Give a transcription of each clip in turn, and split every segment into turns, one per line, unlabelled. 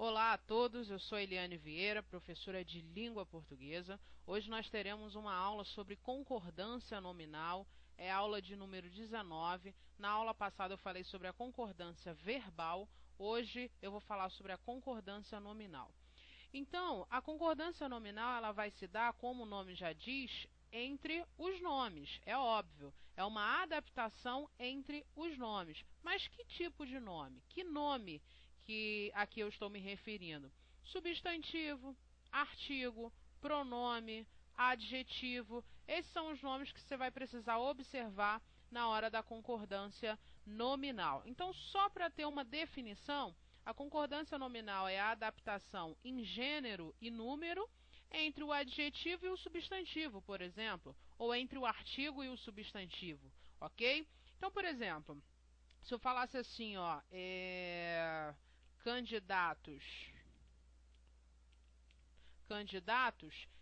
Olá a todos, eu sou Eliane Vieira, professora de língua portuguesa. Hoje nós teremos uma aula sobre concordância nominal, é a aula de número 19. Na aula passada eu falei sobre a concordância verbal, hoje eu vou falar sobre a concordância nominal. Então, a concordância nominal ela vai se dar, como o nome já diz, entre os nomes, é óbvio, é uma adaptação entre os nomes. Mas que tipo de nome? Que nome que aqui eu estou me referindo? Substantivo, artigo, pronome, adjetivo, esses são os nomes que você vai precisar observar na hora da concordância nominal. Então, só para ter uma definição, a concordância nominal é a adaptação em gênero e número entre o adjetivo e o substantivo, por exemplo, ou entre o artigo e o substantivo, ok? Então, por exemplo, se eu falasse assim, ó, candidatos,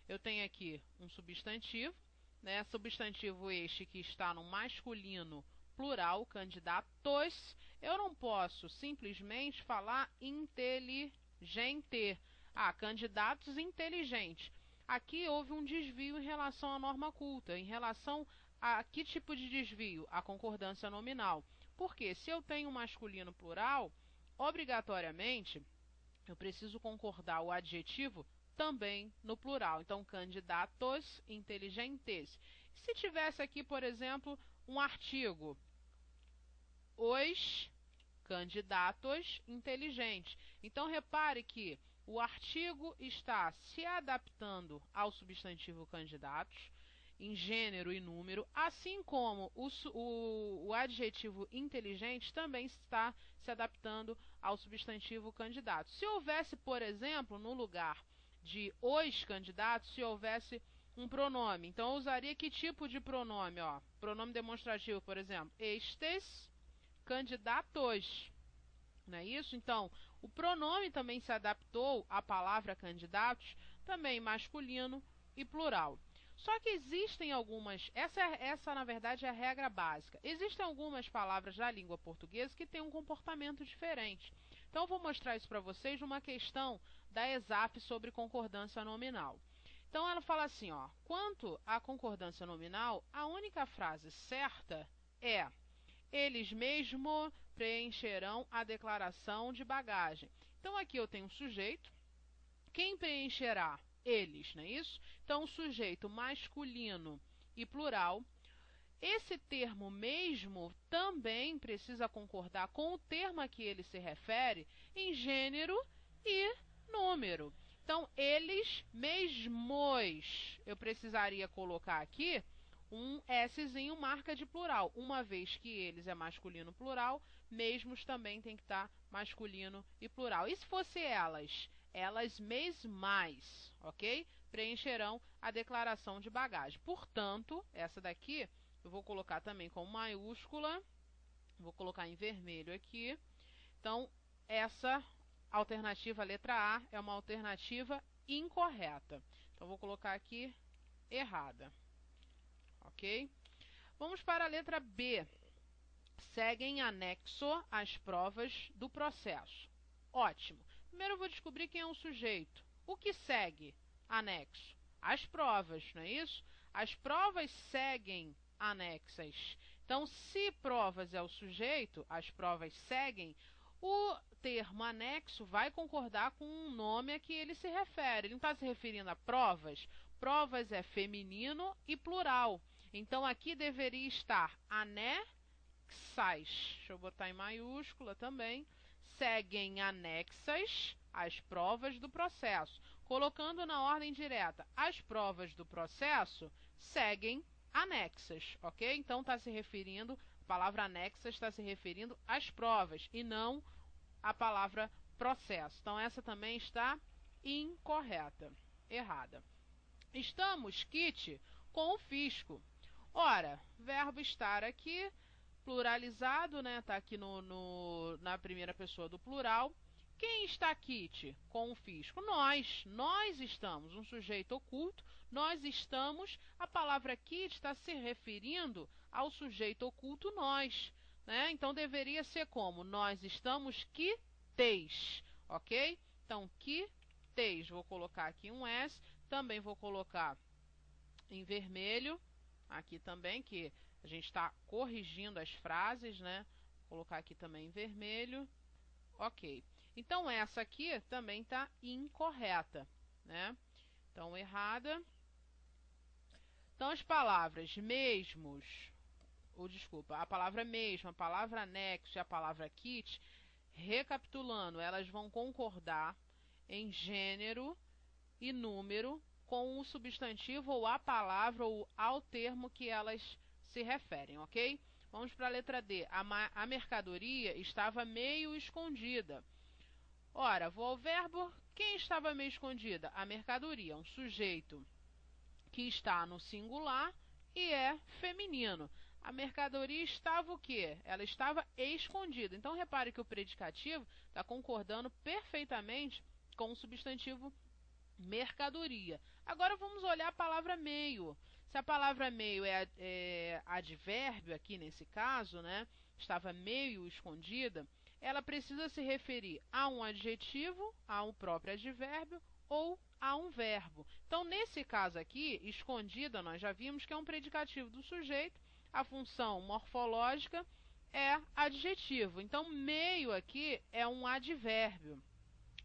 eu tenho aqui um substantivo, né? Substantivo este que está no masculino plural, candidatos. Eu não posso simplesmente falar inteligente. Candidatos inteligentes. Aqui houve um desvio em relação à norma culta. Em relação a que tipo de desvio? A concordância nominal. Porque se eu tenho masculino plural, obrigatoriamente eu preciso concordar o adjetivo também no plural. Então, candidatos inteligentes. Se tivesse aqui, por exemplo, um artigo, os candidatos inteligentes. Então, repare que o artigo está se adaptando ao substantivo candidatos, em gênero e número, assim como o adjetivo inteligente também está se adaptando ao substantivo candidato. Se houvesse, por exemplo, no lugar de os candidatos, se houvesse um pronome, então eu usaria que tipo de pronome? Ó, pronome demonstrativo, por exemplo, estes candidatos. Não é isso? Então, o pronome também se adaptou à palavra candidatos, também masculino e plural. Só que existem algumas, essa na verdade é a regra básica. Existem algumas palavras da língua portuguesa que têm um comportamento diferente. Então, eu vou mostrar isso para vocês numa questão da ESAP sobre concordância nominal. Então, ela fala assim, ó, quanto à concordância nominal, a única frase certa é: eles mesmo preencherão a declaração de bagagem. Então, aqui eu tenho um sujeito. Quem preencherá? Eles, não é isso? Então, o sujeito masculino e plural. Esse termo mesmo também precisa concordar com o termo a que ele se refere em gênero e número. Então, eles mesmos. Eu precisaria colocar aqui um Szinho, marca de plural. Uma vez que eles é masculino plural, mesmos também tem que estar masculino e plural. E se fosse elas? Elas mesmas, ok? Preencherão a declaração de bagagem. Portanto, essa daqui eu vou colocar também com maiúscula. Vou colocar em vermelho aqui. Então, essa alternativa, letra A, é uma alternativa incorreta. Então, vou colocar aqui errada. Ok? Vamos para a letra B. Segue em anexo as provas do processo. Ótimo. Primeiro eu vou descobrir quem é o sujeito. O que segue anexo? As provas, não é isso? As provas seguem anexas. Então, se provas é o sujeito, as provas seguem, o termo anexo vai concordar com o nome a que ele se refere. Ele não está se referindo a provas. Provas é feminino e plural. Então, aqui deveria estar anexais. Deixa eu botar em maiúscula também. Seguem anexas as provas do processo. Colocando na ordem direta, as provas do processo seguem anexas, ok? Então, está se referindo, a palavra anexas está se referindo às provas e não à palavra processo. Então, essa também está incorreta, errada. Estamos, Kit, com o fisco. Ora, verbo estar aqui, pluralizado, né? Está aqui na primeira pessoa do plural. Quem está, Kit, com o fisco? Nós estamos, um sujeito oculto, nós estamos. A palavra Kit está se referindo ao sujeito oculto nós, né? Então, deveria ser como? Nós estamos quites, ok? Então, quiteis, vou colocar aqui um S, também vou colocar em vermelho, aqui também, que a gente está corrigindo as frases, né? Vou colocar aqui também em vermelho. Ok. Então, essa aqui também está incorreta, né? Então, errada. Então, as palavras mesmos, ou desculpa, a palavra mesmo, a palavra anexo e a palavra kit, recapitulando, elas vão concordar em gênero e número com o substantivo ou a palavra ou ao termo que elas se referem, ok? Vamos para a letra D. A mercadoria estava meio escondida. Ora, vou ao verbo. Quem estava meio escondida? A mercadoria, um sujeito que está no singular e é feminino. A mercadoria estava o quê? Ela estava escondida. Então, repare que o predicativo está concordando perfeitamente com o substantivo mercadoria. Agora, vamos olhar a palavra meio. Se a palavra meio é advérbio, aqui nesse caso, né? Estava meio escondida, ela precisa se referir a um adjetivo, a um próprio advérbio ou a um verbo. Então, nesse caso aqui, escondida, nós já vimos que é um predicativo do sujeito, a função morfológica é adjetivo. Então, meio aqui é um advérbio.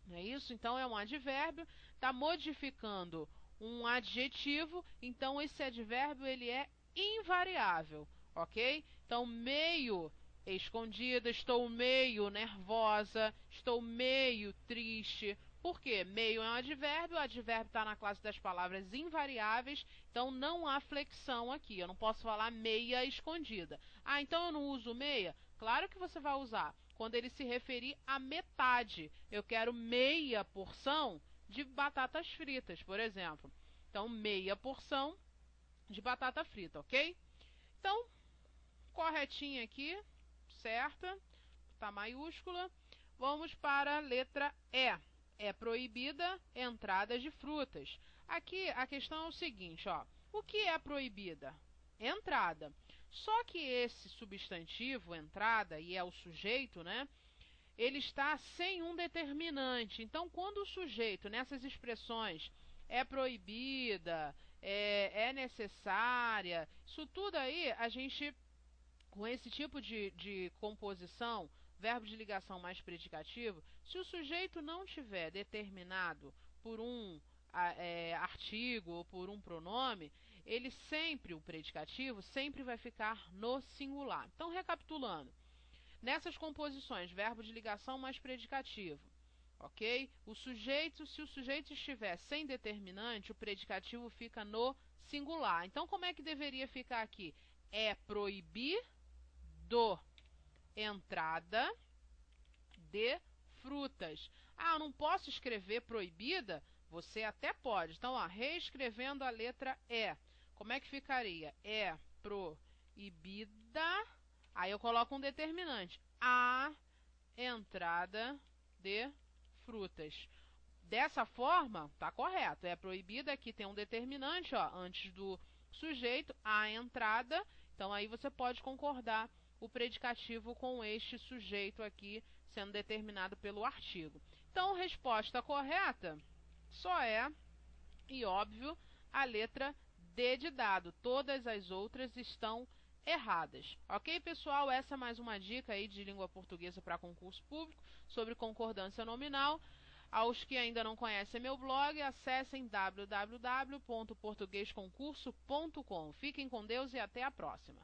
Não é isso? Então, é um advérbio, está modificando um adjetivo, então esse advérbio ele é invariável, ok? Então, meio escondida, estou meio nervosa, estou meio triste. Por quê? Meio é um advérbio, o advérbio está na classe das palavras invariáveis, então não há flexão aqui. Eu não posso falar meia escondida. Ah, então eu não uso meia? Claro que você vai usar. Quando ele se referir à metade, eu quero meia porção de batatas fritas, por exemplo. Então, meia porção de batata frita, ok? Então, corretinha aqui, certa, tá maiúscula. Vamos para a letra E. É proibida entrada de frutas. Aqui a questão é o seguinte, ó. O que é proibida? Entrada. Só que esse substantivo, entrada, e é o sujeito, né? Ele está sem um determinante. Então, quando o sujeito, nessas expressões, é proibida, é necessária, isso tudo aí, a gente, com esse tipo de composição, verbo de ligação mais predicativo, se o sujeito não tiver determinado por um artigo ou por um pronome, ele sempre, o predicativo, sempre vai ficar no singular. Então, recapitulando, nessas composições, verbo de ligação mais predicativo, ok? Se o sujeito estiver sem determinante, o predicativo fica no singular. Então, como é que deveria ficar aqui? É proibido entrada de frutas. Ah, eu não posso escrever proibida? Você até pode. Então, ó, reescrevendo a letra E. Como é que ficaria? É proibida. Aí eu coloco um determinante. A entrada de frutas. Dessa forma, tá correto. É proibida, aqui tem um determinante, ó, antes do sujeito, a entrada. Então, aí você pode concordar o predicativo com este sujeito aqui, sendo determinado pelo artigo. Então, resposta correta só é, e óbvio, a letra D de dado. Todas as outras estão erradas. Ok, pessoal? Essa é mais uma dica aí de língua portuguesa para concurso público sobre concordância nominal. Aos que ainda não conhecem meu blog, acessem www.portuguesconcurso.com. Fiquem com Deus e até a próxima.